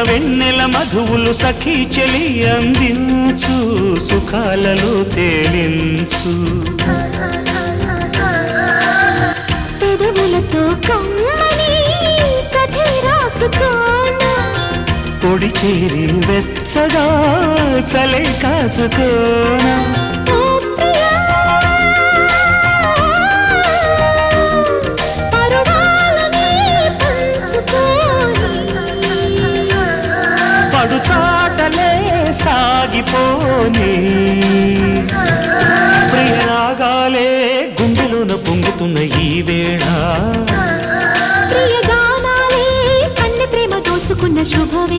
వెన్నెల మధువులు సఖీ చెలి అందించు సుఖాలలో తేలించు పెదవులతో కమ్మని కథే రాసుకోనా పొడి చేరి వెచ్చగా చలే కాచుకోనా పడుచాటలే సాగిపోని ప్రియరాగాలే గుండెలోన పొంగుతున్న ఈ వేళ ప్రియగానాలే కన్నె ప్రేమ దోచుకున్న శుభవే